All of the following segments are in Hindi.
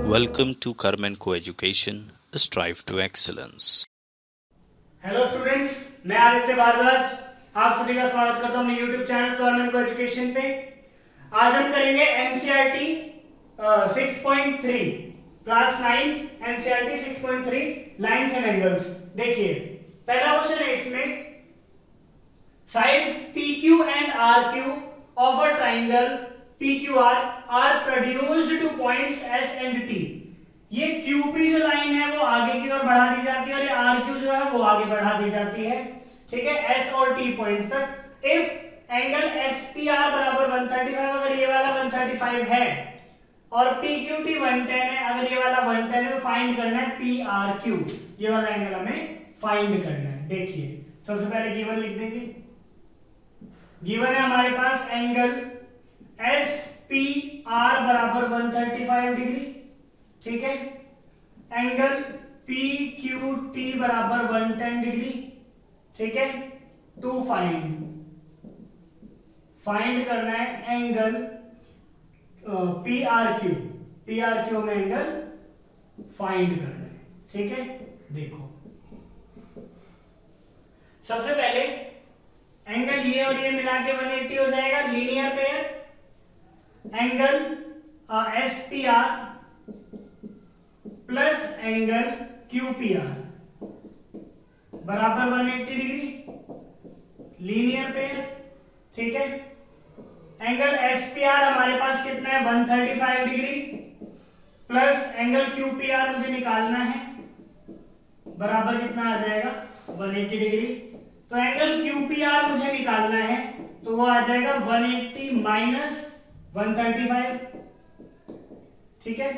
Welcome to Karman Coeducation, strive to excellence. Hello students, मैं आदित्य भारद्वाज आप सभी का स्वागत करता हूं मेरे यूट्यूब चैनल करमन को एजुकेशन पे। आज हम करेंगे NCERT 6.3 class 9 NCERT 6.3 lines and angles. देखिए पहला क्वेश्चन है इसमें, sides PQ and RQ of a triangle PQR are produced to points S and T। ये QP जो लाइन है वो आगे की ओर बढ़ा दी जाती है और ये RQ जो है वो आगे बढ़ा दी जाती है, ठीक है, S और T पॉइंट तक। इफ एंगल SPR बराबर 135, अगर ये वाला 135 है और PQT 110 है, अगर ये वाला 110 है तो फाइंड करना है PRQ, ये वाला एंगल हमें फाइंड करना है। देखिए सबसे पहले गिवन लिख देंगे। गिवन है हमारे पास एंगल SPR बराबर 135 डिग्री, ठीक है, एंगल PQT बराबर 110 डिग्री, ठीक है। टू फाइंड करना है एंगल PRQ में एंगल फाइंड करना है, ठीक है। देखो सबसे पहले एंगल ये और ये मिला के 180 हो जाएगा, linear pair. Angle SPR plus angle QPR बराबर 180 डिग्री, लीनियर पेयर, ठीक है। एंगल SPR हमारे पास कितना है 135 डिग्री, प्लस एंगल QPR मुझे निकालना है, बराबर कितना आ जाएगा 180 डिग्री। तो एंगल QPR मुझे निकालना है तो वो आ जाएगा 180 माइनस 135, ठीक है।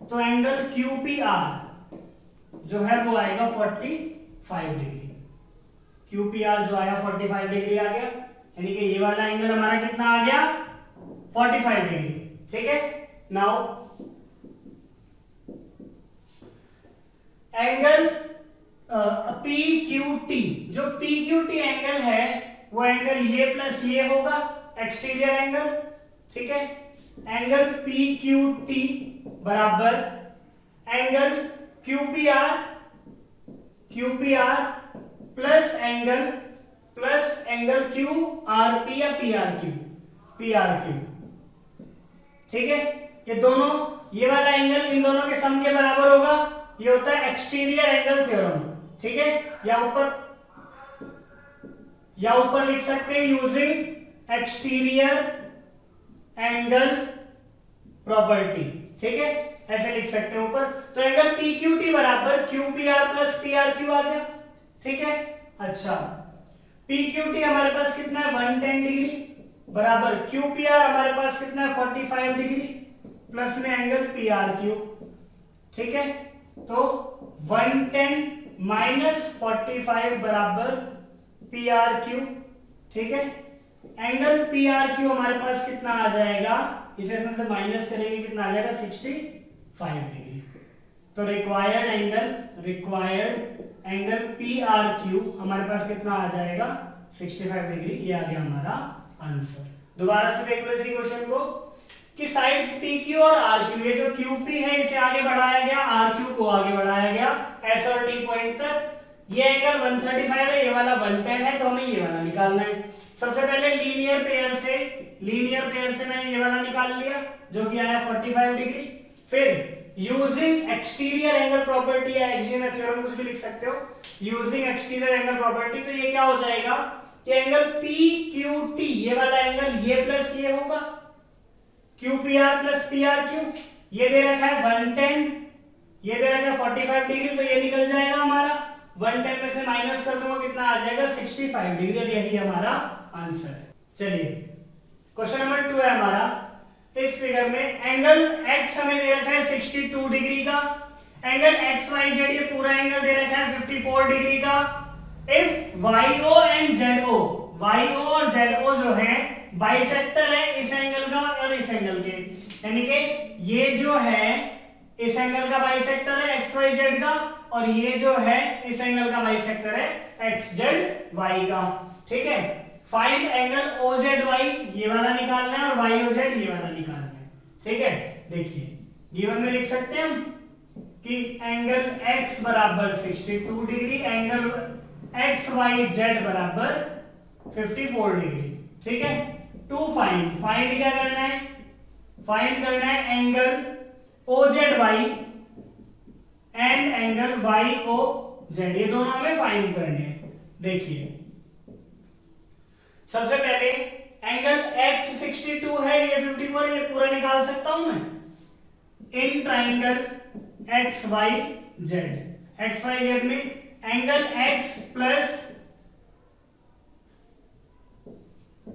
तो एंगल QPR जो है वो आएगा 45 डिग्री। QPR जो आया 45 डिग्री आ गया, यानी कि ये वाला एंगल हमारा कितना आ गया 45 डिग्री, ठीक है। नाउ एंगल PQT, जो PQT एंगल है वो एंगल ये प्लस ये होगा, एक्सटीरियर एंगल, ठीक है। एंगल PQT बराबर angle QPR plus angle QRP या PRQ, ठीक है। ये दोनों, ये वाला एंगल इन दोनों के सम के बराबर होगा, ये होता है एक्सटीरियर एंगल थ्योरम, ठीक है। या ऊपर लिख सकते हैं यूजिंग एक्सटीरियर एंगल प्रॉपर्टी, ठीक है, ऐसे लिख सकते हैं ऊपर। तो एंगल PQT बराबर QPR प्लस PRQ आ गया, ठीक है। अच्छा, PQT हमारे पास कितना है 110 डिग्री, बराबर QPR हमारे पास कितना है 45 डिग्री, प्लस में एंगल PRQ, ठीक है। तो 110 माइनस 45 बराबर PRQ, ठीक है। एंगल PRQ हमारे पास कितना आ जाएगा, इसे इसमें से माइनस करेंगे कितना आ जाएगा 65 डिग्री। तो रिक्वायर्ड एंगल PRQ हमारे पास कितना आ जाएगा 65 डिग्री, ये आ गया हमारा आंसर। दोबारा से देख लो इसी क्वेश्चन को कि साइड्स PQ और RQ, ये जो QP है इसे आगे बढ़ाया गया, RQ को आगे बढ़ाया गया S और T पॉइंट तक। ये एंगल 135 है, ये वाला 110 है, तो हमें ये वाला निकालना है। सबसे पहले लीनियर पेयर से मैंने ये वाला निकाल लिया जो कि आया 45 डिग्री। फिर यूजिंग एक्सटीरियर एंगल प्रॉपर्टी या एक्सियल थ्योरम कुछ भी लिख सकते हो, यूजिंग एक्सटीरियर एंगल प्रॉपर्टी, तो ये क्या हो जाएगा कि एंगल PQT, ये वाला एंगल ये प्लस ये होगा, QPR प्लस PRQ, ये दे रखा है 110, ये दे रखा है 45 डिग्री, तो ये निकल जाएगा हमारा 110 में से माइनस कर दूंगा कितना आ जाएगा 65 डिग्री, और यही हमारा आंसर है। चलिए क्वेश्चन नंबर 2 है हमारा। इस फिगर में एंगल X हमें दे रखा है 62 डिग्री का, एंगल XYZ ये पूरा एंगल दे रखा है 54 डिग्री का। इफ YO एंड YO और ZO जो है बाइसेक्टर है इस एंगल का और इस एंगल के, यानी कि ये जो है इस एंगल का बाइसेक्टर है XYZ का, और ये जो है इस एंगल का बाइसेक्टर है XZY का, ठीक है। फाइंड एंगल OZY, ये वाला निकालना है, और YOZ ये वाला निकालना है, ठीक है। देखिए गिवन में लिख सकते हैं हम कि एंगल x बराबर 62 degree, angle X Y Z बराबर 54 डिग्री। ठीक है, टू फाइंड, फाइंड क्या करना है, फाइंड करना है angle O Z Y and angle Y O Z, ये दोनों हमें फाइंड करने हैं। देखिए सबसे पहले एंगल x 62 है, ये 54, ये पूरा निकाल सकता हूं मैं in triangle X Y Z. X Y Z में angle x plus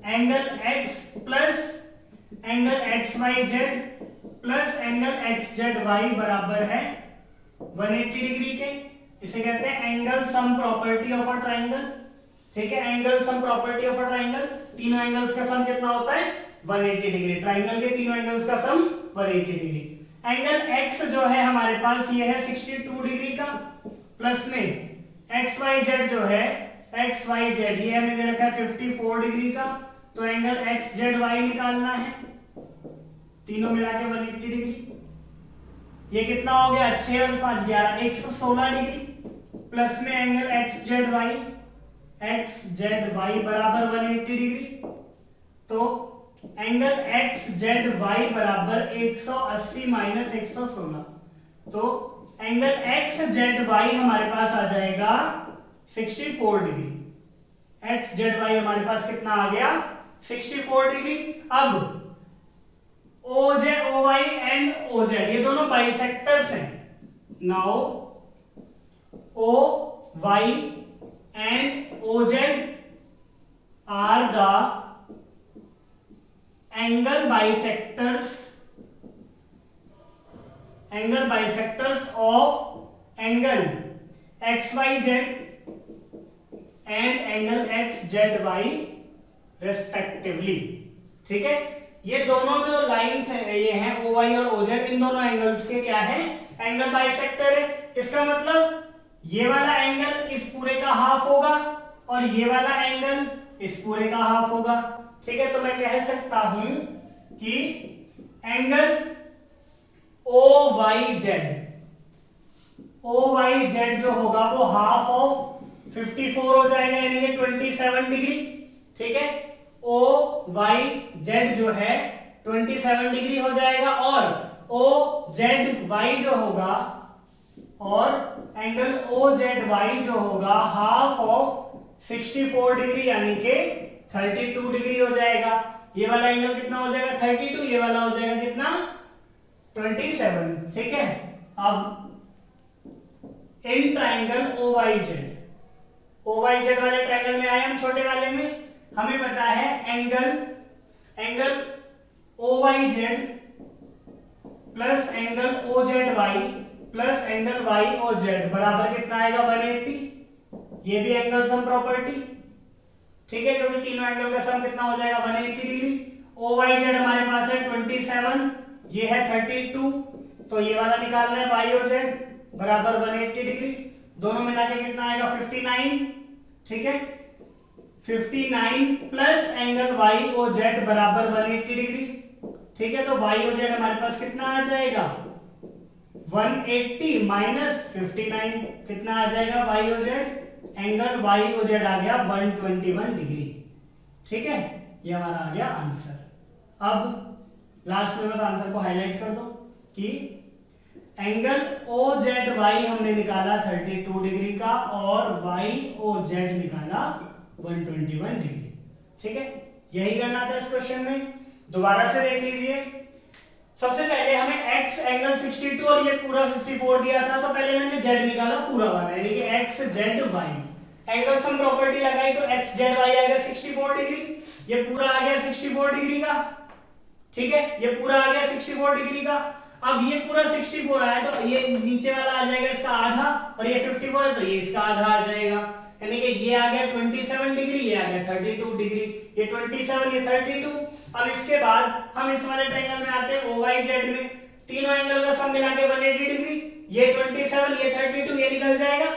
angle X Y Z plus angle X Z Y बराबर है 180 डिग्री के। इसे कहते हैं angle sum property of a triangle. ठीक है, angle sum property of a triangle, तीनों एंगल्स का सम कितना होता है 180 डिग्री, ट्राइंगल के तीनों एंगल्स का सम 180 डिग्री। एंगल x जो है हमारे पास ये है 62 डिग्री का, प्लस में एक्स वाई जेड जो है एक्स वाई जेड ये हमें दे रखा है 54 डिग्री का, तो एंगल एक्स जेड वाई निकालना है, तीनों मिला के 180 डिग्री। ये कितना हो गया 6 और 5 11 116 डिग्री, प्लस में एंगल एक्स जेड वाई बराबर 180 डिग्री, तो एंगल एक्स जेड वाई बराबर 180 माइनस 116, तो एंगल एक्स जेड वाई हमारे पास आ जाएगा 64 डिग्री। एक्स जेड वाई हमारे पास कितना आ गया 64 डिग्री। अब O Z O Y and O Z ये दोनों बाइसेक्टर्स हैं। Now O Y and O Z are the angle bisectors of angle X Y Z and angle X Z Y respectively. ठीक है, ये दोनों जो लाइंस हैं ये हैं ओ वाई और ओ जेड, इन दोनों एंगल्स के क्या है एंगल बाइसेक्टर है। इसका मतलब ये वाला एंगल इस पूरे का हाफ होगा और ये वाला एंगल इस पूरे का हाफ होगा। ठीक है, तो मैं कह सकता हूं कि एंगल ओ वाई जेड जो होगा वो हाफ ऑफ 54 हो जाएगा, यानी कि 27 डिग्री। ठीक है, ओ वाई जेड जो है 27 डिग्री हो जाएगा, और ओ जेड वाई जो होगा, और एंगल ओ जेड वाई जो होगा हाफ ऑफ 64 डिग्री यानी कि 32 डिग्री हो जाएगा। ये वाला एंगल कितना हो जाएगा 32, ये वाला हो जाएगा कितना 27। ठीक है, अब in triangle O Y Z वाले ट्राइंगल में आए हम, छोटे वाले में हमें पता है angle O Y Z plus angle O Z Y plus angle Y O Z बराबर कितना आएगा 180। ये भी एंगल सम प्रॉपर्टी। ठीक है, क्योंकि तीनों एंगल का सम कितना हो जाएगा 180 डिग्री। ओ वाई जेड हमारे पास है 27, ये है 32, तो ये वाला निकालना है वाई ओ जेड बराबर 180 डिग्री, दोनों मिला के कितना आएगा 59। ठीक है, 59 plus angle Y O Z बराबर 180 डिग्री। ठीक है, तो वाई ओ जेड हमारे पास कितना आ जाएगा 180 माइनस 59 कितना आ जाएगा Y O Z, angle Y O Z आ गया 121 डिग्री। ठीक है, ये हमारा आ गया आंसर। अब लास्ट में बस आंसर को हाईलाइट कर दो कि एंगल ओ जेड वाई हमने निकाला 32 डिग्री का और वाई ओ जेड निकाला 121 डिग्री। ठीक है, यही करना था इस क्वेश्चन में। दोबारा से देख लीजिए, सबसे पहले हमें x एंगल 62 और ये पूरा 54 दिया था, तो पहले मैंने z निकाला पूरा वाला, यानी कि x z y। Angle sum property लगाई तो x z y आ गया 64 डिग्री, ये पूरा आ गया 64 डिग्री का। ठीक है, ये पूरा आ गया 64 डिग्री का। अब ये पूरा 64 आया तो ये नीचे वाला आ जाएगा इसका आधा, और ये 54 है तो ये इसका आधा आ जाएगा, यानी कि ये आ गया 27 डिग्री, ये आ गया 32 डिग्री, ये 27 ये 32। अब इसके बाद हम इस वाले ट्रायंगल में आते हैं OYZ में, तीनों एंगल का सम मिला के 180 डिग्री, ये 27 ये 32 ये निकल जाएगा।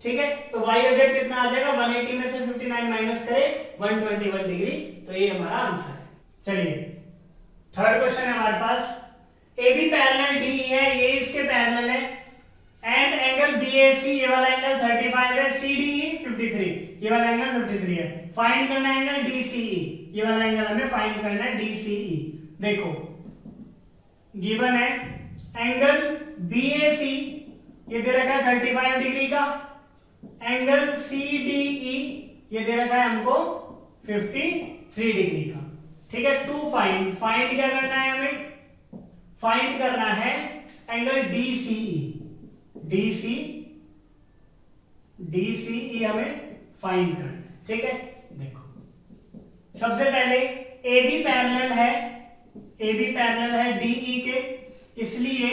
ठीक है, तो YOZ कितना आ जाएगा 180 में से 59 माइनस करें 121 डिग्री, तो ये हमारा आंसर है। चलिए थर्ड क्वेश्चन है हमारे पास, ए बी पैरेलल डी है, ये इसके पैरेलल है, एंड एंगल बी ए सी, ये वाला एंगल 35 है, सी डी ई 53, ये वाला एंगल 53 है। फाइंड करना है एंगल डी सी ई, ये वाला एंगल हमें फाइंड करना है डी सी ई। देखो गिवन है एंगल बी ए सी ये दे रखा है 35 डिग्री का, एंगल सी डी ई ये दे रखा है हमको 53 डिग्री का। ठीक है, टू फाइंड, फाइंड क्या करना है हमें, फाइंड करना है एंगल डी सी ई, डी सी ई हमें फाइंड करना है। ठीक है, देखो सबसे पहले ए बी पैरेलल है, ए बी पैरेलल है डी ई के, इसलिए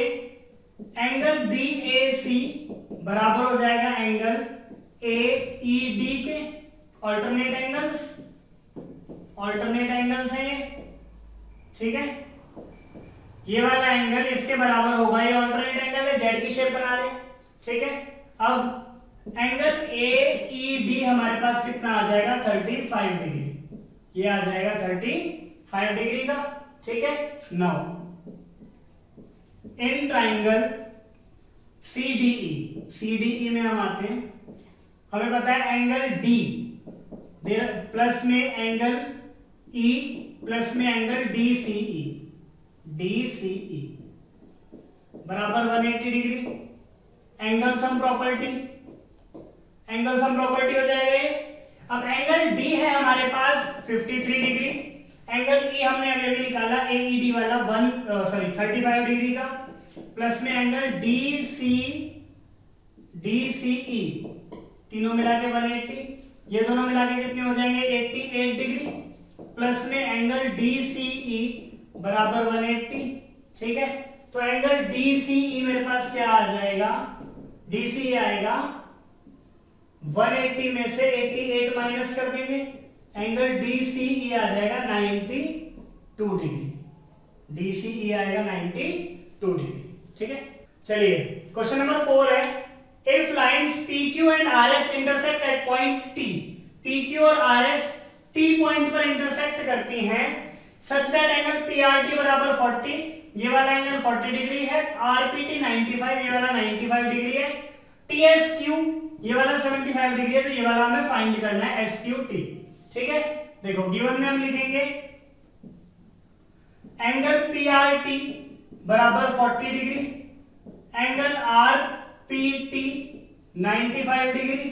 एंगल बी ए सी बराबर हो जाएगा एंगल ए ई डी के। ऑल्टरनेट एंगल्स है ये। ठीक है, ये वाला एंगल इसके बराबर होगा, ये ऑल्टरनेट एंगल है, जेड की शेप बना रहे। ठीक है, अब एंगल ए ई डी हमारे पास कितना आ जाएगा 35 डिग्री, ये आ जाएगा 35 डिग्री का। ठीक है, नाउ इन ट्राइंगल CDE में हम आते हैं, हमें पता है एंगल D प्लस में एंगल E प्लस में एंगल DCE बराबर 180 डिग्री। एंगल सम प्रॉपर्टी हो जाएगा ये। अब एंगल D है हमारे पास 53 डिग्री, एंगल E हमने अभी अभी निकाला AED वाला 35 डिग्री का, प्लस में एंगल DCE तीनों मिला के 180, ये दोनों मिला के कितने हो जाएंगे 88 डिग्री, प्लस में एंगल DCE बराबर 180। ठीक है, तो एंगल DCE मेरे पास क्या आ जाएगा, DCE आएगा 180 में से 88 माइनस कर देंगे, एंगल DCE आ जाएगा 92 डिग्री, DCE आएगा 92 डिग्री। ठीक है, चलिए क्वेश्चन नंबर 4 है, if lines PQ and RS intersect at point T, PQ और RS T पॉइंट पर इंटरसेक्ट करती हैं सच दैट एंगल PRT बराबर 40, ये वाला एंगल 40 डिग्री है, RPT 95, ये वाला 95 डिग्री है, TSQ ये वाला 75 डिग्री है, तो ये वाला हमें फाइंड करना है SQT। ठीक है, देखो गिवन में हम लिखेंगे एंगल PRT बराबर 40 degree, angle RPT 95 degree,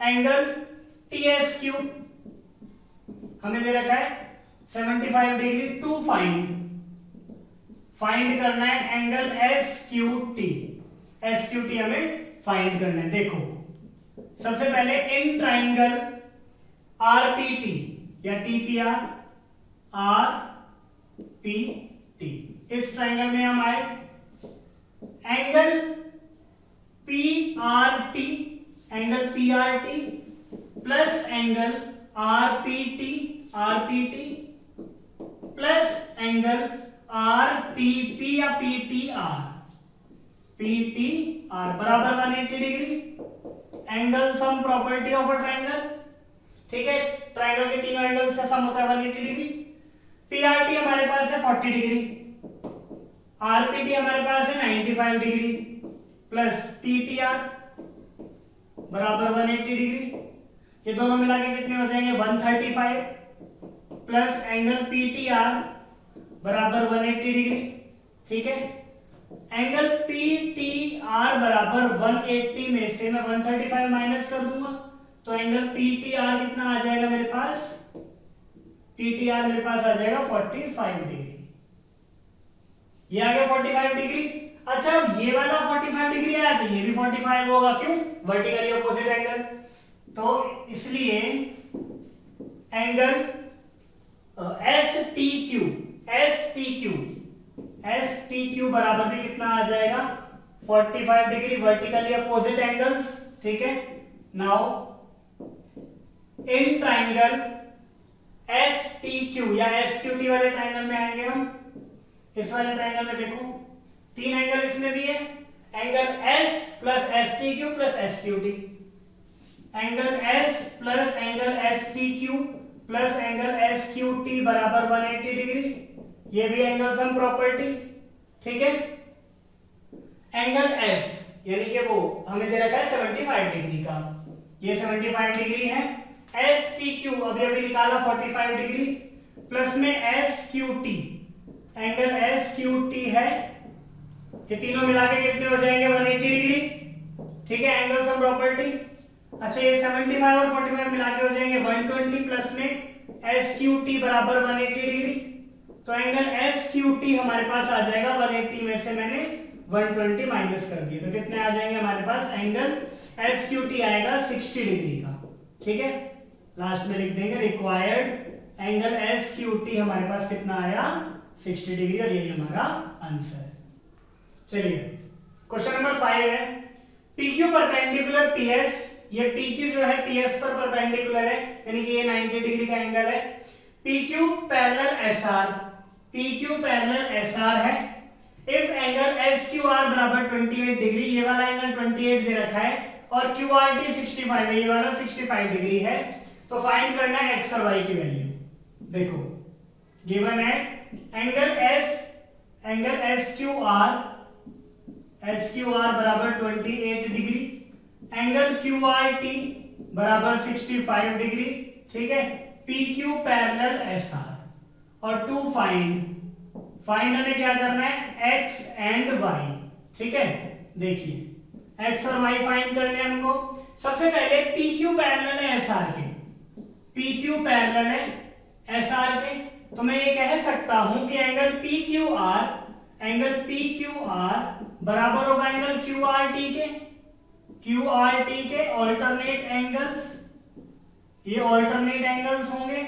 angle TSQ हमें दे रखा है 75 डिग्री। टू फाइंड करना है एंगल SQT हमें फाइंड करना है। देखो सबसे पहले इन ट्राइंगल RPT या TPR RPT, इस ट्राइंगल में हम आए, angle PRT plus angle RPT plus angle RTP या PTR बराबर 180 degree. Angle sum property of a triangle. ठीक है, ट्राइंगल के तीनों एंगल्स का सम होता है 180 डिग्री। PRT हमारे पास है 40 डिग्री, RPT हमारे पास है 95 डिग्री, प्लस PTR बराबर 180 डिग्री। ये दोनों मिला के कितने हो जाएंगे 135, प्लस एंगल PTR बराबर 180 डिग्री। ठीक है, एंगल PTR बराबर 180 में से मैं 135 माइनस कर दूंगा, तो एंगल PTR कितना आ जाएगा मेरे पास, PTR मेरे पास आ जाएगा 45 डिग्री। ये आ गया 45 डिग्री। अच्छा, अब ये वाला 45 डिग्री आया तो ये भी 45 होगा, क्यों, वर्टिकली अपोजिट एंगल, तो इसलिए एंगल STQ बराबर भी कितना आ जाएगा 45 डिग्री, वर्टिकली अपोजिट एंगल्स। ठीक है, नाउ इन ट्राइंगल STQ या SQT वाले ट्राइंगल में आएंगे हम। इस वाले ट्राइंगल में देखो तीन एंगल इसमें भी है, angle S plus STQ plus SQT, angle S plus angle STQ plus angle SQT बराबर 180 डिग्री। ये भी एंगल सम प्रॉपर्टी। ठीक है। एंगल एस यानी कि वो हमें दे रखा है 75 डिग्री का, ये 75 डिग्री है। एस पी क्यू अभी अभी निकाला 45 डिग्री, प्लस में S Q T, angle S Q T है, ये तीनों मिला के कितने हो जाएंगे 180 डिग्री, ठीक है। एंगल सम प्रॉपर्टी, अच्छा ये 75 और 45 मिला के हो जाएंगे 120, प्लस में एस क्यू टी बराबर 180 डिग्री, तो एंगल एस क्यू टी हमारे पास आ जाएगा 180 में से मैंने 120 माइनस कर दिया, तो कितने आ जाएंगे हमारे पास, एंगल एस क्यू टी आएगा 60 डिग्री का, ठीक है। लास्ट में लिख देंगे required angle S Q T हमारे पास कितना आया 60 डिग्री, और यही हमारा आंसर है। चलिए क्वेश्चन नंबर 5 है, PQ परपेंडिकुलर PS, ये PQ जो है PS पर परपेंडिकुलर है, यानी कि ये 90 डिग्री का एंगल है। PQ parallel SR, PQ parallel SR है। इफ एंगल SQR बराबर 28 डिग्री, ये वाला एंगल 28 दे रखा है, और QRT 65 है, ये वाला 65 डिग्री है, तो फाइंड करना है x और y की वैल्यू। देखो गिवन है एंगल SQR बराबर 28 डिग्री, एंगल QRT बराबर 65 डिग्री, ठीक है। PQ पैरेलल SR, और टू फाइंड हमें क्या करना है x एंड y, ठीक है। देखिए x और y फाइंड करने हैं हमको। सबसे पहले PQ पैरेलल है SR के, PQ पैरेलल है SR के, तो मैं ये कह सकता हूं कि एंगल PQR बराबर होगा एंगल QRT के ऑल्टरनेट एंगल्स, ये ऑल्टरनेट एंगल्स होंगे,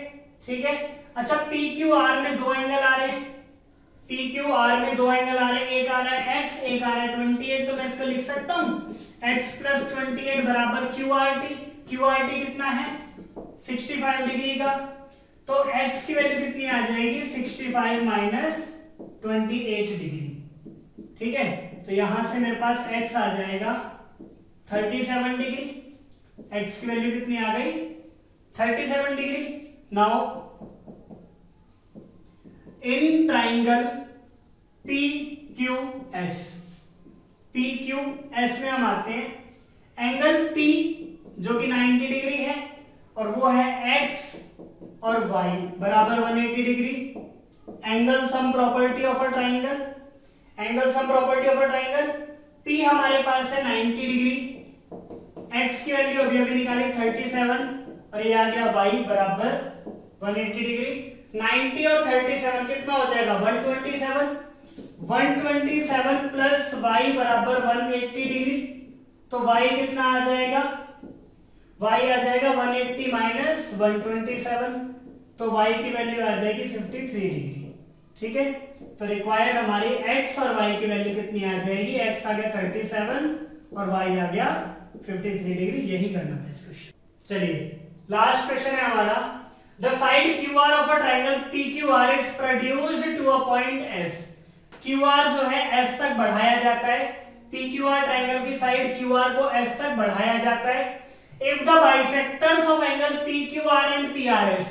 ठीक है। अच्छा PQR में दो एंगल आ रहे हैं, एक आ रहा है x, एक आ रहा है 28, तो मैं इसको लिख सकता हूं x + 28 बराबर QRT कितना है 65 डिग्री का, तो x की वैल्यू कितनी आ जाएगी 65 माइनस 28 डिग्री, ठीक है। तो यहां से मेरे पास x आ जाएगा 37 डिग्री, x की वैल्यू कितनी आ गई 37 degree. Now in triangle PQS में हम आते हैं, एंगल P जो कि 90 डिग्री है, और वो है x और y बराबर 180 degree. Angle sum property of a triangle, P हमारे पास है 90 डिग्री, x की वैल्यू अभी अभी निकाली 37, और ये आ गया y बराबर 180 डिग्री। 90 और 37 कितना हो जाएगा 127 प्लस y बराबर 180 डिग्री, तो y कितना आ जाएगा, y आ जाएगा 180 माइनस 127, तो y की वैल्यू आ जाएगी 53 डिग्री, ठीक है। तो रिक्वायर्ड हमारी x और y की वैल्यू कितनी आ जाएगी, x आ गया 37 और y आ गया 53 डिग्री, यही करना था इस क्वेश्चन। चलिए लास्ट क्वेश्चन है हमारा, the side QR of a triangle PQR is produced to a point S। QR जो है S तक बढ़ाया जाता है, PQR ट्रायंगल की साइड QR को S तक बढ़ाया जाता है। If the bisectors of angle PQR and PRS,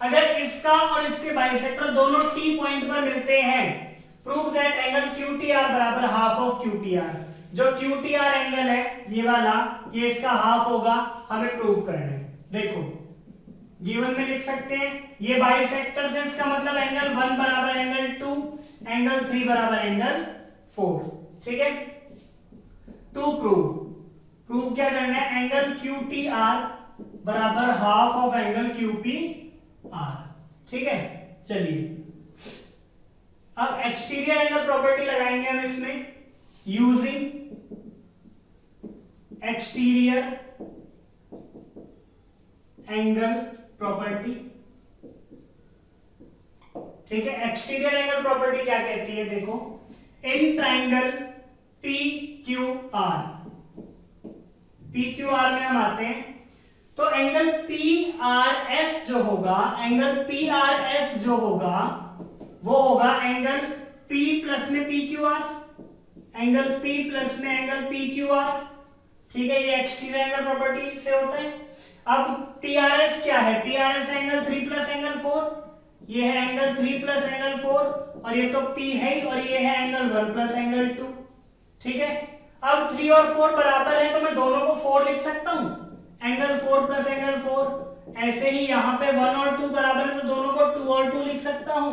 अगर इसका और इसके बाइसेक्टर दोनों T पॉइंट पर मिलते हैं, प्रूव दैट एंगल QTR बराबर हाफ ऑफ QTR। जो QTR एंगल है ये वाला, ये इसका हाफ होगा, हमें प्रूव करना है। देखो गिवन में लिख सकते हैं, ये बाइसेक्टर से इसका मतलब एंगल 1 बराबर एंगल 2, एंगल 3 बराबर एंगल 4, ठीक है। टू प्रूव क्या करना है, एंगल QTR बराबर हाफ ऑफ एंगल QPR, ठीक है। चलिए अब एक्सटीरियर एंगल प्रॉपर्टी लगाएंगे हम इसमें, यूजिंग एक्सटीरियर एंगल प्रॉपर्टी, ठीक है। एक्सटीरियर एंगल प्रॉपर्टी क्या कहती है, देखो इन ट्राइंगल PQR में हम आते हैं, तो एंगल PRS जो होगा, वो होगा एंगल P प्लस में PQR, ठीक है। ये एक्सटीरियर एंगल प्रॉपर्टी से होता है। अब PRS क्या है, PRS एंगल 3 प्लस एंगल 4, ये है एंगल 3 प्लस एंगल 4, और ये तो P है ही, और ये है एंगल 1 प्लस एंगल 2। ठीक है, अब 3 और 4 बराबर है तो मैं दोनों को 4 लिख सकता हूं, एंगल 4 प्लस एंगल 4। ऐसे ही यहाँ पे 1 और 2 बराबर है तो दोनों को 2 और 2 लिख सकता हूं।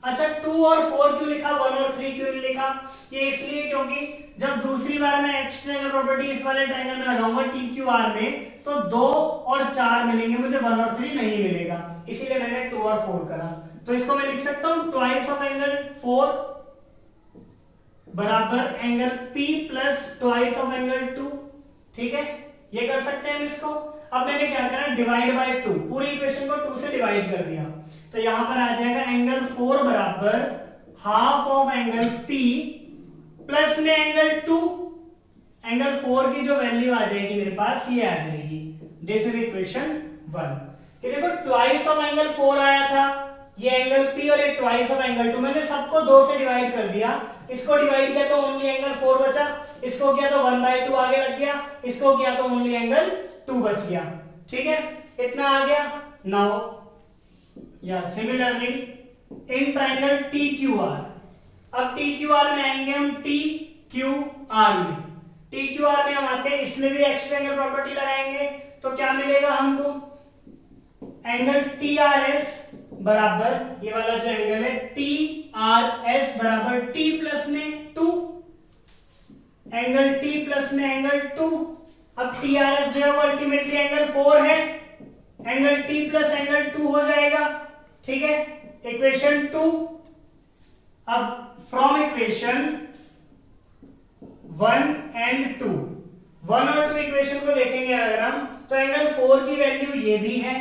अच्छा, 2 और 4 क्यों लिखा, 1 और 3 क्यों नहीं लिखा? ये इसलिए क्योंकि जब दूसरी बार मैं एक्स ट्रायंगल प्रॉपर्टी इस वाले ट्रायंगल में लगाऊंगा TQR में, तो 2 और 4 मिलेंगे, मुझे 1 और 3 नहीं मिलेगा, इसीलिए मैंने 2 और 4 करा। तो इसको मैं लिख सकता हूं ट्वाइस ऑफ एंगल 4 बराबर angle P plus twice of angle 2। ठीक है, ये कर सकते हैं इसको। अब मैंने क्या करा, डिवाइड बाय 2, पूरी इक्वेशन को 2 से डिवाइड कर दिया, तो यहां पर आ जाएगा एंगल 4 बराबर half of angle P plus में एंगल 2। एंगल 4 की जो वैल्यू आ जाएगी मेरे पास, ये आ जाएगी, दिस इज इक्वेशन 1। ये देखो ट्वाइस ऑफ एंगल 4 आया था, ये एंगल P और ये ट्वाइस ऑफ एंगल 2, मैंने सबको 2 से डिवाइड कर दिया। इसको डिवाइड किया तो ओनली एंगल 4 बचा, इसको किया तो 1/2 आगे लग गया, इसको किया तो ओनली एंगल 2 बच गया। ठीक है, इतना आ गया। नाउ या सिमिलरली इन ट्रायंगल TQR, अब TQR में आएंगे हम TQR में, TQR में हम आते हैं, इसमें भी एक्स ट्रायंगल प्रॉपर्टी लगाएंगे, तो क्या मिलेगा हमको, एंगल TRS बराबर ये वाला जो एंगल है TRS बराबर T प्लस में 2, एंगल T प्लस में एंगल 2। अब TRS जो है वो अल्टीमेटली एंगल 4 है, एंगल T प्लस एंगल 2 हो जाएगा। ठीक है, इक्वेशन 2। अब फ्रॉम इक्वेशन 1 एंड 2, 1 और 2 इक्वेशन को देखेंगे अगर हम, तो एंगल 4 की वैल्यू ये भी है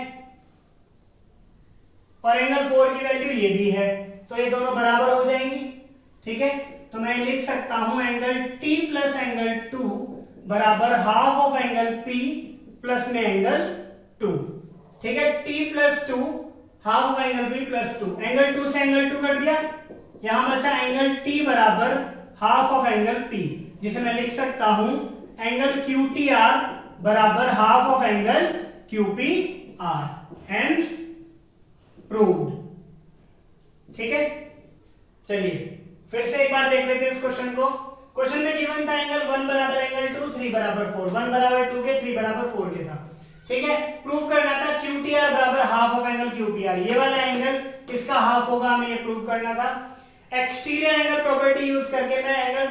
और एंगल 4 की वैल्यू ये भी है, तो ये दोनों बराबर हो जाएंगी। ठीक है, तो मैं लिख सकता हूं एंगल T प्लस एंगल 2 बराबर half of angle P plus में एंगल 2। ठीक है, T plus 2 half of angle P plus 2, angle 2 से एंगल 2 कट गया, यहां बचा एंगल T बराबर हाफ ऑफ एंगल P, जिसे मैं लिख सकता हूं एंगल QTR बराबर half of angle QPR, hence proved. ठीक है, चलिए फिर से एक बार देख लेते हैं इस क्वेश्चन को। क्वेश्चन में गिवन था एंगल 1 बराबर एंगल 2, 3 बराबर 4, 1 बराबर 2 के, 3 बराबर 4 के था। ठीक है, प्रूव करना था QTR बराबर हाफ ऑफ एंगल QPR, ये वाला एंगल इसका हाफ होगा, हमें ये प्रूव करना था। एक्सटीरियर एंगल प्रॉपर्टी यूज करके मैं एंगल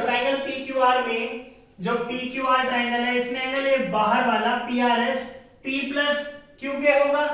ट्रायंगल PQR में, जो PQR ट्रायंगल है इसमें एंगल ये बाहर वाला PRS P प्लस Q के होगा,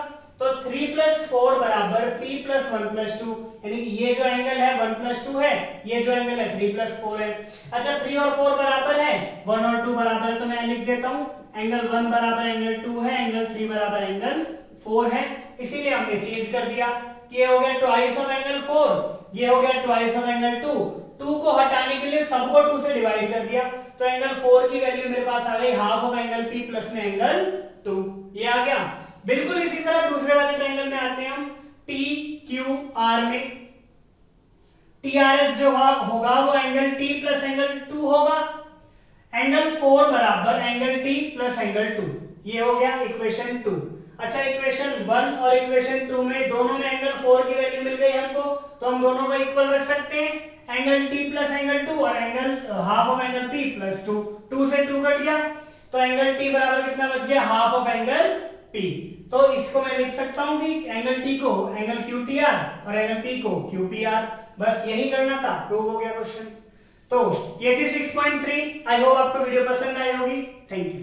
तो 3 प्लस 4 बराबर P प्लस 1 प्लस 2, यानी कि ये जो एंगल है 1 प्लस 2 है, ये जो एंगल है 3 प्लस 4 है। अच्छा, 3 और 4 बराबर है, 1 और 2 बराबर है, तो मैं लिख देता हूं एंगल 1 बराबर एंगल 2 है, एंगल 3 बराबर एंगल 4 है, इसीलिए हमने चेंज कर दिया। ये हो गया ट्वाइस ऑफ एंगल 4, ये हो गया ट्वाइस ऑफ एंगल 2, 2 को हटाने के लिए सबको 2 से डिवाइड कर दिया, तो एंगल 4 की वैल्यू मेरे पास आ गई half of angle P plus में एंगल 2, ये आ गया। बिल्कुल इसी तरह दूसरे वाले ट्रायंगल में आते हैं हम, TQR में TRS जो होगा वो एंगल T प्लस एंगल 2 होगा, एंगल 4 बराबर एंगल T प्लस एंगल 2, ये हो गया इक्वेशन 2। अच्छा, इक्वेशन 1 और इक्वेशन 2 में दोनों में एंगल 4 की वैल्यू मिल गई हमको, तो हम दोनों को इक्वल रख सकते हैं, एंगल T प्लस एंगल 2 और angle half of angle P plus 2, 2 से 2 कट गया, तो एंगल T बराबर कितना बच गया, हाफ ऑफ एंगल P। तो इसको मैं लिख सकता हूं कि एंगल T को एंगल QTR और एंगल P को QPR, बस यही करना था, प्रूव हो गया क्वेश्चन। तो ये थी 6.3। आई होप आपको वीडियो पसंद आई होगी। Thank you.